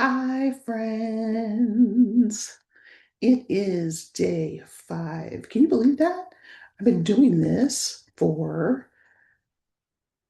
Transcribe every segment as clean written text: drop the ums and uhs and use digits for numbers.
Hi, friends. It is day 5. Can you believe that? I've been doing this for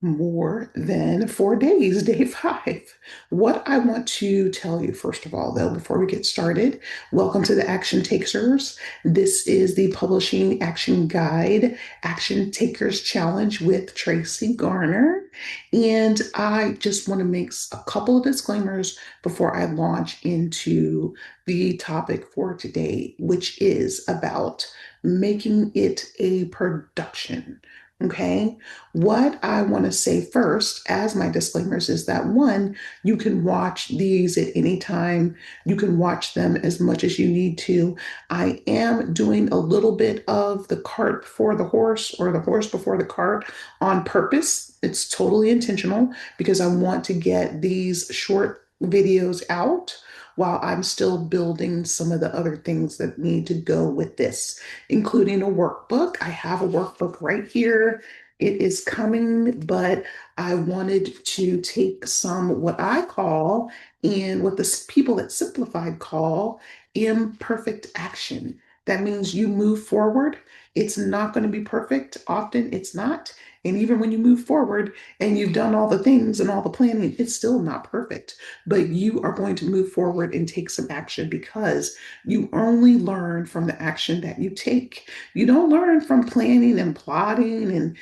more than 4 days, day 5. What I want to tell you, first of all, though, before we get started, welcome to the Action Takers. This is the Publishing Action Guide, Action Takers Challenge with Tracy Garner. And I just want to make a couple of disclaimers before I launch into the topic for today, which is about making it a production. Okay. What I want to say first, as my disclaimers, is that one, you can watch these at any time. You can watch them as much as you need to. I am doing a little bit of the cart before the horse or the horse before the cart on purpose. It's totally intentional because I want to get these short videos out while I'm still building some of the other things that need to go with this, including a workbook. I have a workbook right here. It is coming, but I wanted to take some what I call and what the people at Simplified call imperfect action. That means you move forward. It's not going to be perfect. Often it's not. And even when you move forward and you've done all the things and all the planning, it's still not perfect. But you are going to move forward and take some action because you only learn from the action that you take. You don't learn from planning and plotting and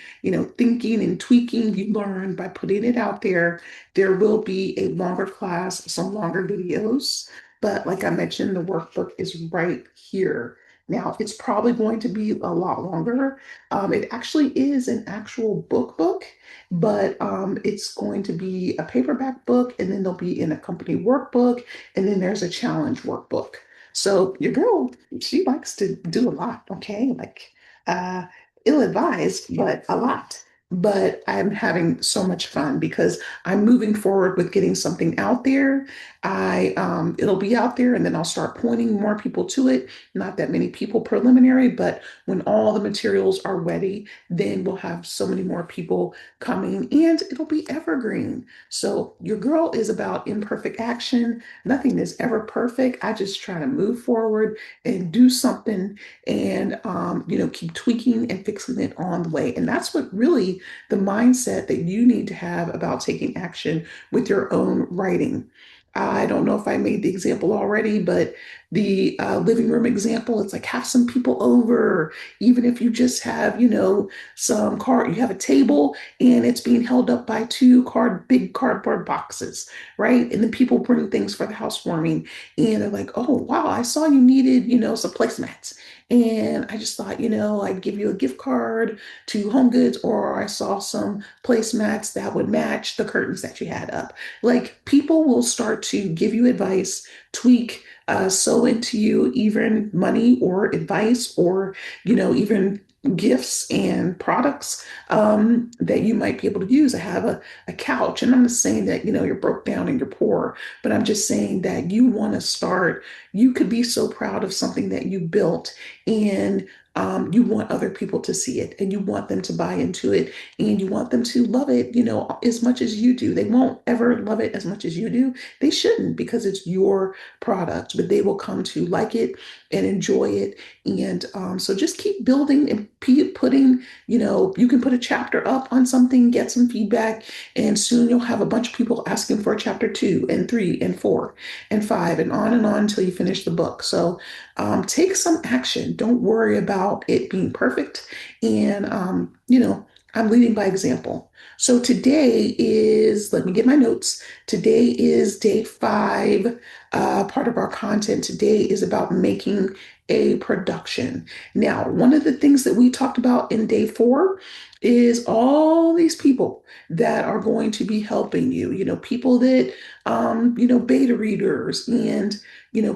thinking and tweaking. You learn by putting it out there. There will be a longer class, some longer videos, but like I mentioned, the workbook is right here. Now, it's probably going to be a lot longer. It actually is an actual book, but it's going to be a paperback book, and then there'll be an accompanying workbook, and then there's a challenge workbook. So your girl, she likes to do a lot, okay? Like uh, ill-advised, but a lot. But I'm having so much fun because I'm moving forward with getting something out there. It'll be out there, and then I'll start pointing more people to it. Not that many people preliminary, but when all the materials are ready, then we'll have so many more people coming, and it'll be evergreen. So your girl is about imperfect action. Nothing is ever perfect. I just try to move forward and do something and keep tweaking and fixing it on the way. And that's what really the mindset that you need to have about taking action with your own writing. I don't know if I made the example already, but the living room example, it's like have some people over, even if you just have, some card, you have a table and it's being held up by two big cardboard boxes, right? And then people bring things for the housewarming and they're like, oh, wow, I saw you needed, some placemats. And I just thought, I'd give you a gift card to Home Goods, or I saw some placemats that would match the curtains that you had up. Like people will start to give you advice, tweak, sow into you even money or advice or, even gifts and products that you might be able to use. I have a couch, and I'm not saying that, you're broke down and you're poor, but I'm just saying that you want to start. You could be so proud of something that you built, and you want other people to see it and you want them to buy into it and you want them to love it, as much as you do. They won't ever love it as much as you do. They shouldn't because it's your product, but they will come to like it and enjoy it. And so just keep building and putting, you can put a chapter up on something, get some feedback, and soon you'll have a bunch of people asking for chapter 2 and 3 and 4 and 5 and on until you finish the book. So take some action. Don't worry about it being perfect. And, I'm leading by example. So today is, let me get my notes. Today is day 5. Part of our content today is about making a production. Now, one of the things that we talked about in day 4 is all these people that are going to be helping you, people that, beta readers and,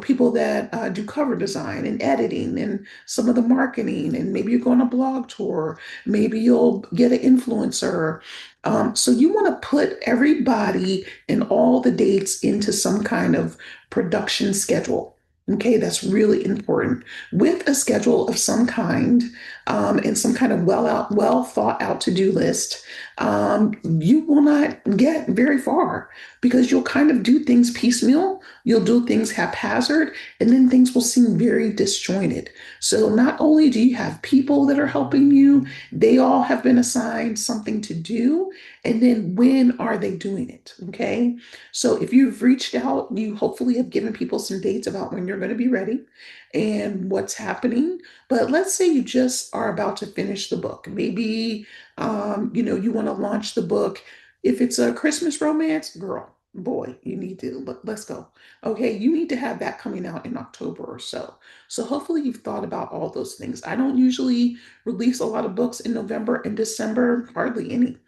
people that do cover design and editing and some of the marketing, and maybe you're going on a blog tour, maybe you'll get an influencer. So you want to put everybody and all the dates into some kind of production schedule. Okay, that's really important. With a schedule of some kind, and some kind of well thought out to-do list, you will not get very far because you'll kind of do things piecemeal, you'll do things haphazard, and then things will seem very disjointed. So not only do you have people that are helping you, they all have been assigned something to do, and then when are they doing it? Okay. So if you've reached out, you hopefully have given people some dates about when you're going to be ready and what's happening. But let's say you just are about to finish the book. Maybe you want to launch the book. If it's a Christmas romance, girl, boy, you need to let's go. Okay, you need to have that coming out in October or so. So hopefully you've thought about all those things. I don't usually release a lot of books in November and December, hardly any,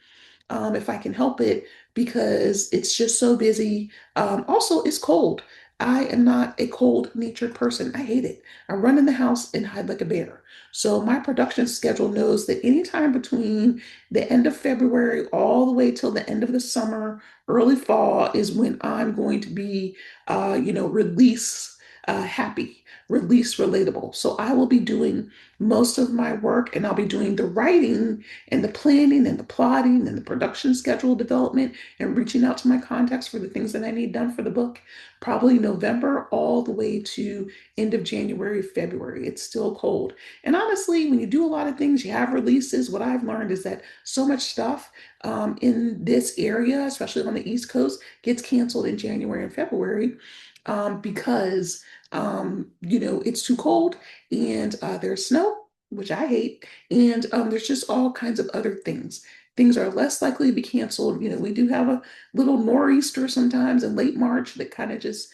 if I can help it, because it's just so busy. Also, it's cold. I am not a cold natured person. I hate it. I run in the house and hide like a bear. So my production schedule knows that anytime between the end of February all the way till the end of the summer, early fall is when I'm going to be, release happy, release relatable. So I will be doing most of my work and I'll be doing the writing and the planning and the plotting and the production schedule development and reaching out to my contacts for the things that I need done for the book, probably November all the way to end of January, February. It's still cold. And honestly, when you do a lot of things, you have releases. What I've learned is that so much stuff in this area, especially on the East Coast, gets canceled in January and February because it's too cold and there's snow, which I hate, and there's just all kinds of other things. Things are less likely to be canceled. We do have a little nor'easter sometimes in late March that kind of just,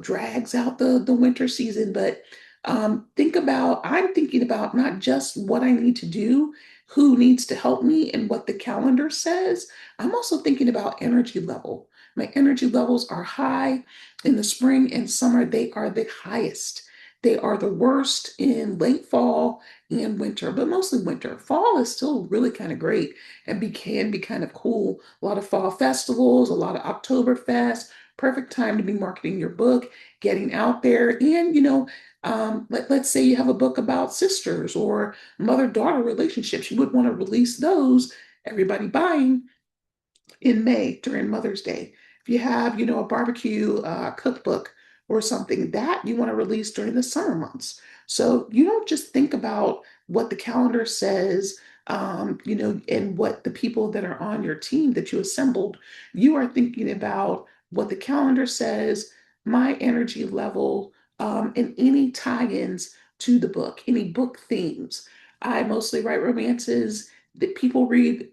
drags out the winter season. But I'm thinking about not just what I need to do, who needs to help me, and what the calendar says. I'm also thinking about energy level. My energy levels are high in the spring and summer. They are the highest. They are the worst in late fall and winter, but mostly winter. Fall is still really kind of great and can be kind of cool. A lot of fall festivals, a lot of Oktoberfest, perfect time to be marketing your book, getting out there. And, let's say you have a book about sisters or mother-daughter relationships. You would want to release those, everybody buying in May during Mother's Day. If you have, a barbecue cookbook or something that you want to release during the summer months. So you don't just think about what the calendar says, and what the people that are on your team that you assembled, you are thinking about what the calendar says, my energy level, and any tie-ins to the book, any book themes. I mostly write romances that people read,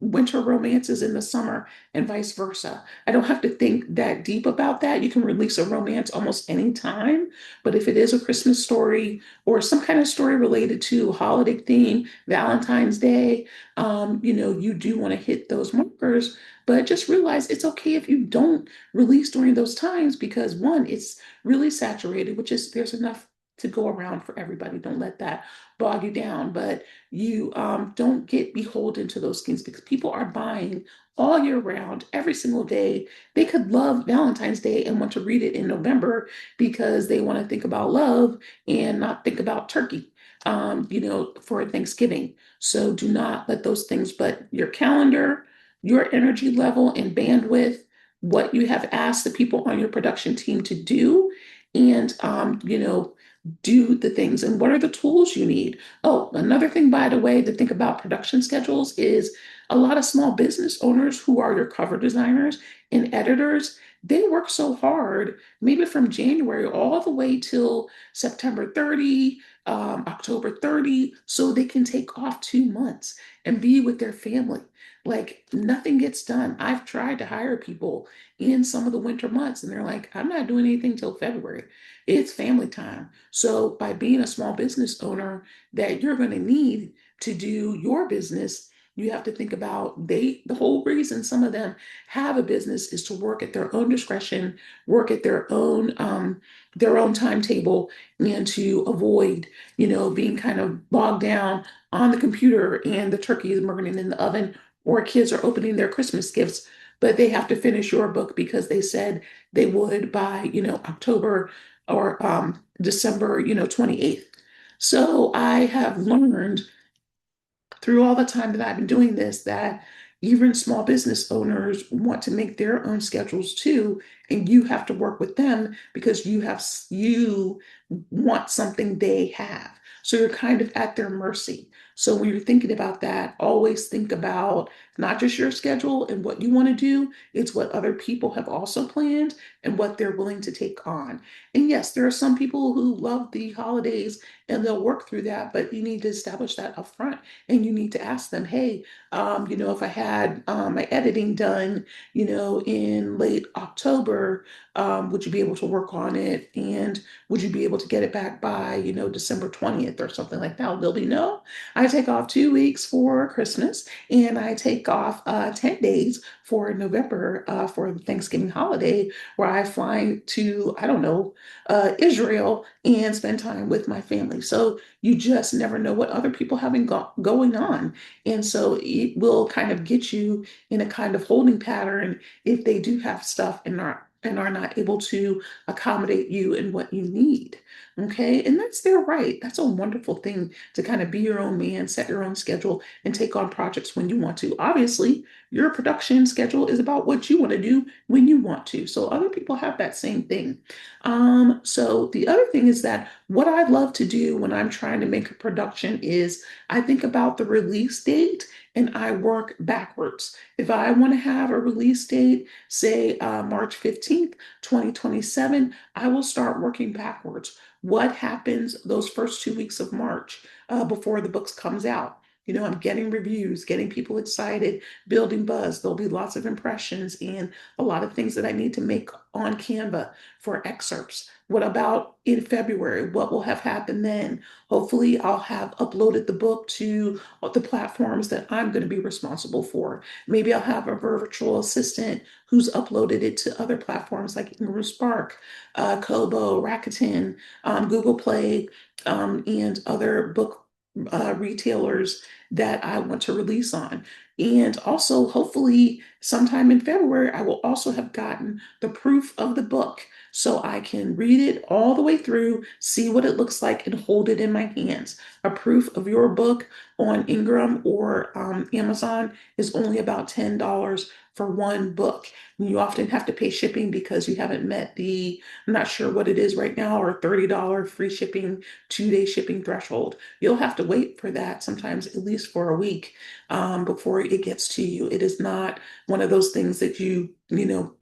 winter romances in the summer and vice versa. I don't have to think that deep about that. You can release a romance almost any time. But if it is a Christmas story or some kind of story related to a holiday theme, Valentine's Day, you do want to hit those markers. But just realize it's okay if you don't release during those times because one, it's really saturated, which is there's enough to go around for everybody. Don't let that bog you down. But you don't get beholden to those things because people are buying all year round, every single day. They could love Valentine's Day and want to read it in November because they want to think about love and not think about turkey, for Thanksgiving. So do not let those things, but your calendar, your energy level and bandwidth, what you have asked the people on your production team to do, and, do the things. And what are the tools you need? Oh, another thing, by the way, to think about production schedules is a lot of small business owners who are your cover designers and editors. They work so hard, maybe from January all the way till September 30, October 30, so they can take off 2 months and be with their family. Like nothing gets done. I've tried to hire people in some of the winter months, and they're like, I'm not doing anything till February. It's family time. So by being a small business owner that you're going to need to do your business, you have to think about the whole reason some of them have a business is to work at their own discretion, work at their own timetable, and to avoid, being kind of bogged down on the computer and the turkey is burning in the oven or kids are opening their Christmas gifts, but they have to finish your book because they said they would by, October or December, 28th. So I have learned through all the time that I've been doing this that even small business owners want to make their own schedules too, and you have to work with them because you want something they have. So you're kind of at their mercy. So when you're thinking about that, always think about not just your schedule and what you want to do, it's what other people have also planned and what they're willing to take on. And yes, there are some people who love the holidays and they'll work through that, but you need to establish that upfront and you need to ask them, hey, if I had my editing done, in late October, would you be able to work on it? And would you be able to get it back by, December 20th or something like that? They'll be no. I take off 2 weeks for Christmas and I take off 10 days for November for the Thanksgiving holiday where I fly to, I don't know, Israel and spend time with my family. So you just never know what other people having going on. And so it will kind of get you in a kind of holding pattern if they do have stuff and are not able to accommodate you in what you need. Okay. And that's their right. That's a wonderful thing to kind of be your own man, set your own schedule, and take on projects when you want to. Obviously, your production schedule is about what you want to do when you want to. So other people have that same thing. So the other thing is that what I love to do when I'm trying to make a production is I think about the release date and I work backwards. If I want to have a release date, say March 15th, 2027, I will start working backwards. What happens those first 2 weeks of March before the books comes out? I'm getting reviews, getting people excited, building buzz. There'll be lots of impressions and a lot of things that I need to make on Canva for excerpts. What about in February? What will have happened then? Hopefully, I'll have uploaded the book to the platforms that I'm going to be responsible for. Maybe I'll have a virtual assistant who's uploaded it to other platforms like Ingram Spark, Kobo, Rakuten, Google Play, and other book retailers that I want to release on. And also, hopefully, sometime in February, I will also have gotten the proof of the book so I can read it all the way through, see what it looks like, and hold it in my hands. A proof of your book on Ingram or Amazon is only about $10 for one book. You often have to pay shipping because you haven't met I'm not sure what it is right now, or $30 free shipping, 2-day shipping threshold. You'll have to wait for that sometimes at least for a week before it gets to you. It is not one of those things that you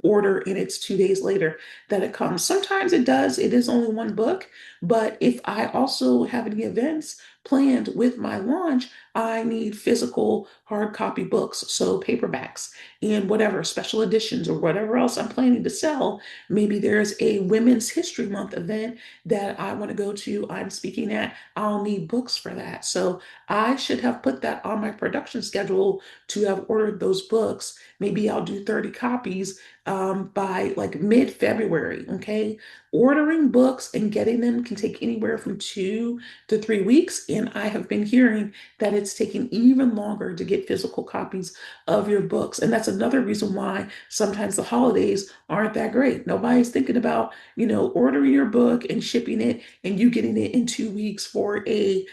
order and it's 2 days later that it comes. Sometimes it does. It is only one book. But if I also have any events planned with my launch, I need physical hard copy books, so paperbacks and whatever special editions or whatever else I'm planning to sell. Maybe there's a Women's History Month event that I want to go to. I'm speaking at. I'll need books for that. So I should have put that on my production schedule to have ordered those books. Maybe I'll do 30 copies by like mid-February. Okay. Ordering books and getting them can take anywhere from 2 to 3 weeks. And I have been hearing that it's taking even longer to get physical copies of your books. And that's another reason why sometimes the holidays aren't that great. Nobody's thinking about, ordering your book and shipping it and you getting it in 2 weeks for a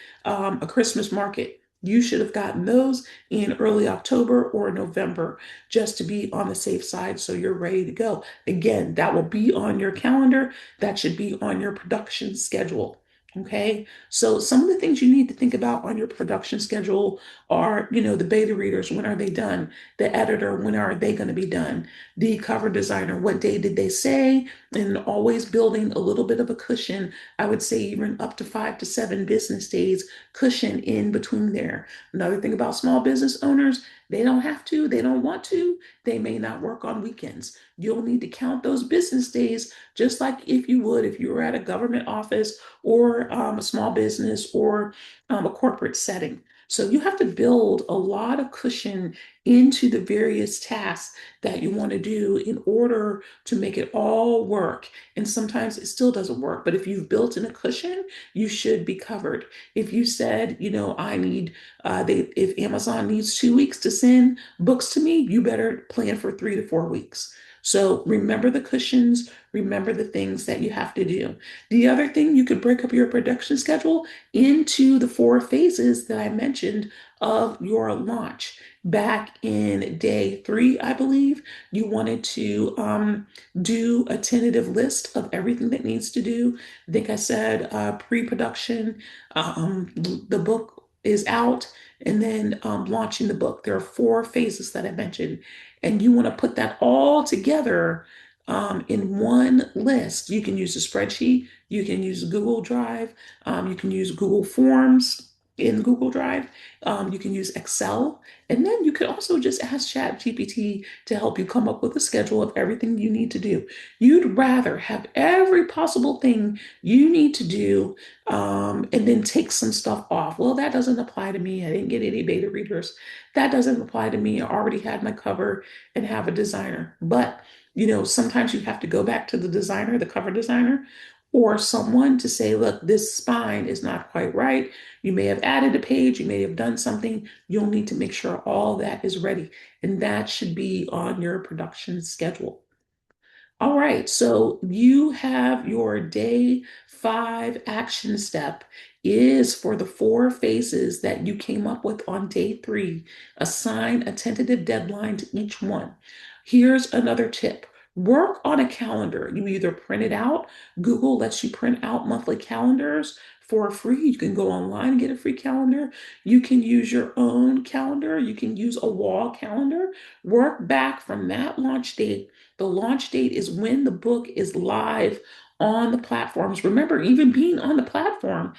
Christmas market. You should have gotten those in early October or November just to be on the safe side so you're ready to go. Again, that will be on your calendar. That should be on your production schedule. Okay. So some of the things you need to think about on your production schedule are, the beta readers, when are they done? The editor, when are they going to be done? The cover designer, what day did they say? And always building a little bit of a cushion. I would say even up to 5 to 7 business days cushion in between there. Another thing about small business owners, they don't have to, they don't want to, they may not work on weekends. You'll need to count those business days just like if you would if you were at a government office or a small business or a corporate setting. So you have to build a lot of cushion into the various tasks that you want to do in order to make it all work. And sometimes it still doesn't work, but if you've built in a cushion, you should be covered. If you said, I need, if Amazon needs 2 weeks to send books to me, you better plan for 3 to 4 weeks. So remember the cushions, remember the things that you have to do. The other thing, you could break up your production schedule into the four phases that I mentioned of your launch. Back in day three, I believe, you wanted to do a tentative list of everything that needs to do. I think I said pre-production, the book is out, and then launching the book. There are four phases that I mentioned, and you want to put that all together in one list. You can use a spreadsheet, you can use Google Drive, you can use Google Forms in Google Drive, you can use Excel, and then you could also just ask ChatGPT to help you come up with a schedule of everything you need to do. You'd rather have every possible thing you need to do and then take some stuff off. Well, that doesn't apply to me. I didn't get any beta readers. That doesn't apply to me. I already had my cover and have a designer. But, sometimes you have to go back to the designer, the cover designer, or someone to say, look, this spine is not quite right. You may have added a page, you may have done something. You'll need to make sure all that is ready. And that should be on your production schedule. All right, so you have your day five action step is for the four phases that you came up with on day three. Assign a tentative deadline to each one. Here's another tip. Work on a calendar. You either print it out. Google lets you print out monthly calendars for free. You can go online and get a free calendar. You can use your own calendar. You can use a wall calendar. Work back from that launch date. The launch date is when the book is live on the platforms. Remember, even being on the platform,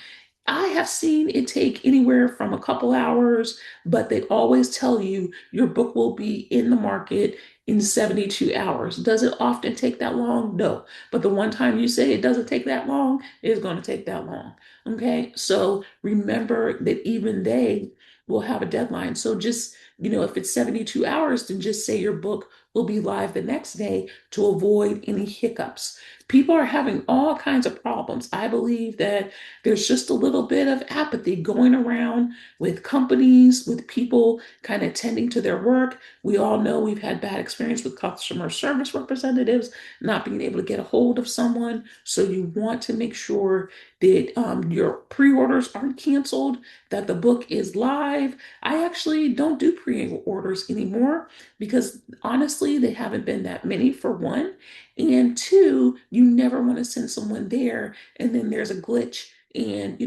I have seen it take anywhere from a couple hours, but they always tell you your book will be in the market in 72 hours. Does it often take that long? No. But the one time you say it doesn't take that long, it's going to take that long. Okay. So remember that even they will have a deadline. So just, if it's 72 hours, then just say your book will be live the next day to avoid any hiccups. People are having all kinds of problems. I believe that there's just a little bit of apathy going around with companies, with people kind of tending to their work. We all know we've had bad experience with customer service representatives not being able to get a hold of someone. So you want to make sure that your pre-orders aren't canceled, that the book is live. I actually don't do pre-orders anymore because honestly, they haven't been that many for one. And two, you never want to send someone there and then there's a glitch and,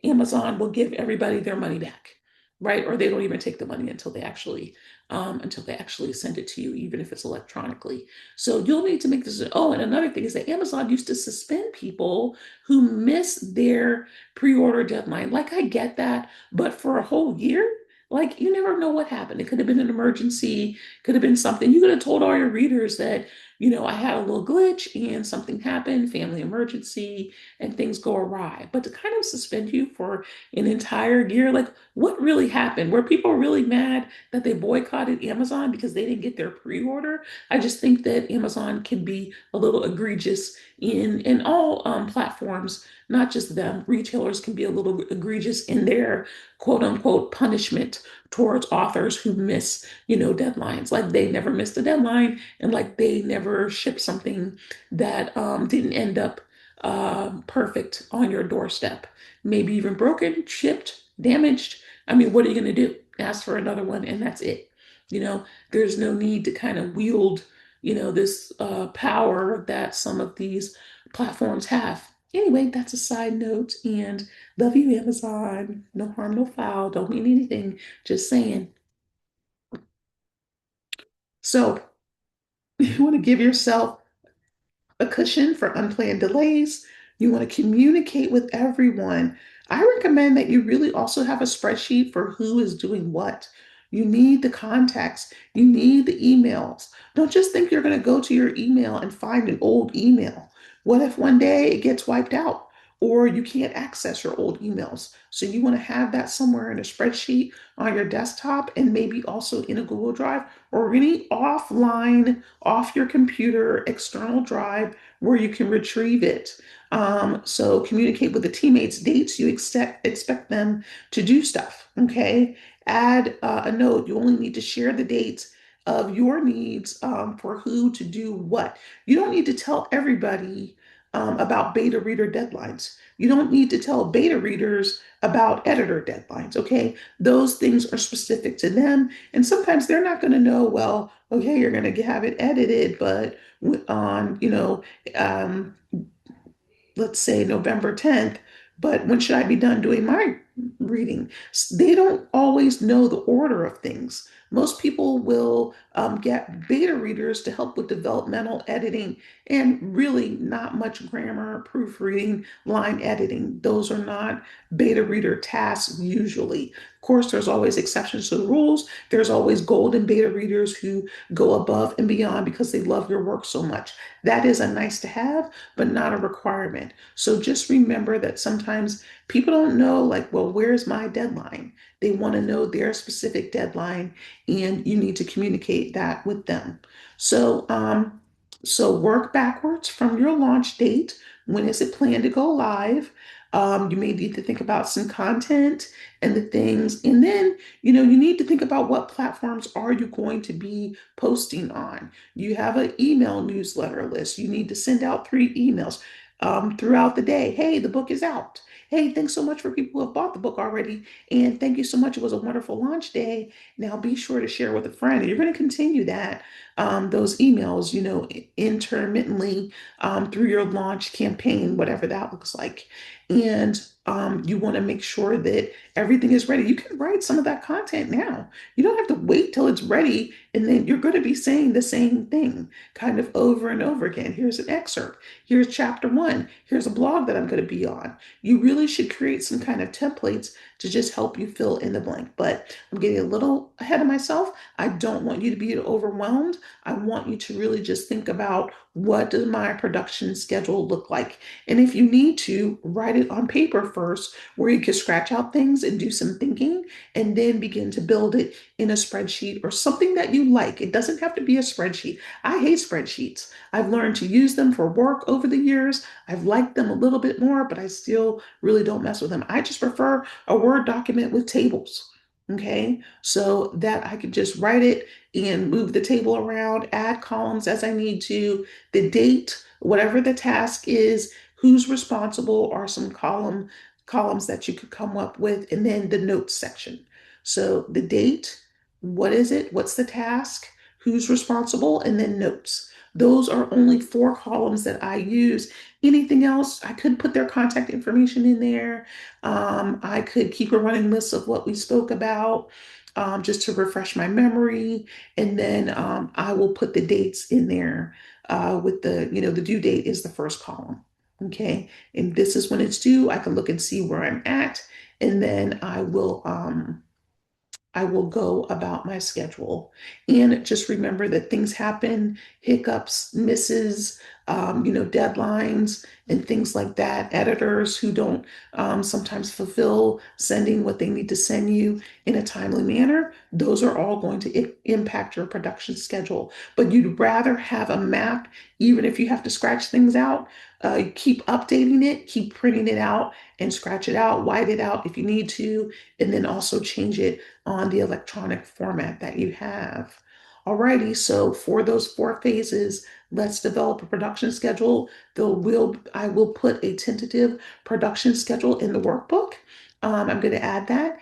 Amazon will give everybody their money back, right? Or they don't even take the money until they actually send it to you, even if it's electronically. So you'll need to make this. Oh, and another thing is that Amazon used to suspend people who miss their pre-order deadline. Like I get that, but for a whole year, like you never know what happened. It could have been an emergency, could have been something. You could have told all your readers that, I had a little glitch and something happened, family emergency, and things go awry. But to kind of suspend you for an entire year, like what really happened? Were people really mad that they boycotted Amazon because they didn't get their pre-order? I just think that Amazon can be a little egregious in all platforms, not just them. Retailers can be a little egregious in their quote unquote punishment towards authors who miss, deadlines. Like they never missed a deadline and like they never shipped something that didn't end up perfect on your doorstep. Maybe even broken, shipped, damaged. I mean, what are you going to do? Ask for another one, and that's it. There's no need to kind of wield, this power that some of these platforms have. Anyway, that's a side note, and love you, Amazon. No harm, no foul. Don't mean anything. Just saying. So, you want to give yourself a cushion for unplanned delays. You want to communicate with everyone. I recommend that you really also have a spreadsheet for who is doing what. You need the contacts, you need the emails. Don't just think you're going to go to your email and find an old email. What if one day it gets wiped out or you can't access your old emails? So you want to have that somewhere in a spreadsheet on your desktop and maybe also in a Google Drive or any offline, off your computer, external drive where you can retrieve it. So communicate with the teammates, dates you expect them to do stuff. Okay. Add a note. You only need to share the dates of your needs for who to do what. You don't need to tell everybody about beta reader deadlines. You don't need to tell beta readers about editor deadlines, okay? Those things are specific to them. And sometimes they're not going to know, well, okay, you're going to have it edited, but on, um, let's say November 10th, but when should I be done doing my reading? They don't always know the order of things. Most people will get beta readers to help with developmental editing and really not much grammar, proofreading, line editing. Those are not beta reader tasks usually. Of course, there's always exceptions to the rules. There's always golden beta readers who go above and beyond because they love your work so much. That is a nice to have, but not a requirement. So just remember that sometimes people don't know, like, well, where's my deadline? They want to know their specific deadline, and you need to communicate that with them. So, so work backwards from your launch date. When is it planned to go live? You may need to think about some content and the things, and then you need to think about what platforms are you going to be posting on. You have an email newsletter list. You need to send out 3 emails throughout the day. Hey, the book is out. Hey, thanks so much for people who have bought the book already. And thank you so much. It was a wonderful launch day. Now be sure to share with a friend. And you're going to continue that, those emails, intermittently through your launch campaign, whatever that looks like. And you want to make sure that everything is ready. You can write some of that content now. You don't have to wait till it's ready and then you're going to be saying the same thing kind of over and over again. Here's an excerpt. Here's chapter 1. Here's a blog that I'm going to be on. You really should create some kind of templates to just help you fill in the blank. But I'm getting a little ahead of myself. I don't want you to be overwhelmed. I want you to really just think about, what does my production schedule look like? And if you need to, write it on paper first, where you can scratch out things and do some thinking, and then begin to build it in a spreadsheet or something that you like. It doesn't have to be a spreadsheet. I hate spreadsheets. I've learned to use them for work over the years. I've liked them a little bit more, but I still really don't mess with them. I just prefer a Word document with tables. Okay, so that I could just write it and move the table around, add columns as I need to, the date, whatever the task is, who's responsible, are some columns that you could come up with, and then the notes section. So the date, what is it? What's the task? Who's responsible? And then notes. Those are only 4 columns that I use. Anything else, I could put their contact information in there. I could keep a running list of what we spoke about, just to refresh my memory. And then I will put the dates in there with the due date is the first column. Okay. And this is when it's due. I can look and see where I'm at. And then I will go about my schedule. And just remember that things happen, hiccups, misses, deadlines, and things like that. Editors who don't sometimes fulfill sending what they need to send you in a timely manner, those are all going to impact your production schedule. But you'd rather have a map, even if you have to scratch things out. Keep updating it, keep printing it out and scratch it out, white it out if you need to, and then also change it on the electronic format that you have. Alrighty, so for those 4 phases, let's develop a production schedule. I will put a tentative production schedule in the workbook. I'm going to add that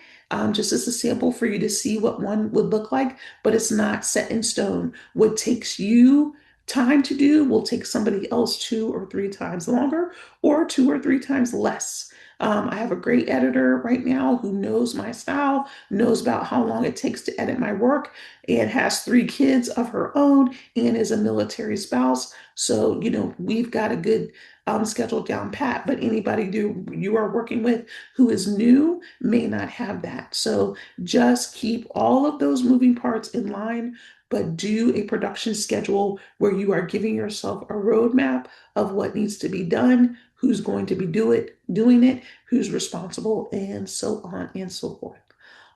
just as a sample for you to see what one would look like, but it's not set in stone. What takes you time to do will take somebody else 2 or 3 times longer or 2 or 3 times less. I have a great editor right now who knows my style, knows about how long it takes to edit my work, and has 3 kids of her own and is a military spouse. So, we've got a good schedule down pat, but anybody you are working with who is new may not have that. So just keep all of those moving parts in line, but do a production schedule where you are giving yourself a roadmap of what needs to be done, who's going to be doing it, who's responsible, and so on and so forth.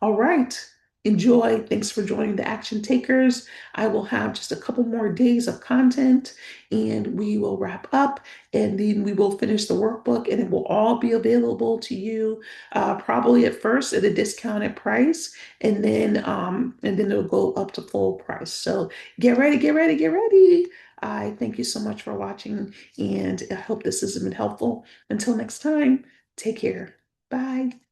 All right. enjoy. Thanks for joining the Action Takers. I will have just a couple more days of content and we will wrap up and then we will finish the workbook and it will all be available to you probably at first at a discounted price and then it'll go up to full price. So get ready, get ready, get ready. I thank you so much for watching and I hope this has been helpful. Until next time, take care. Bye.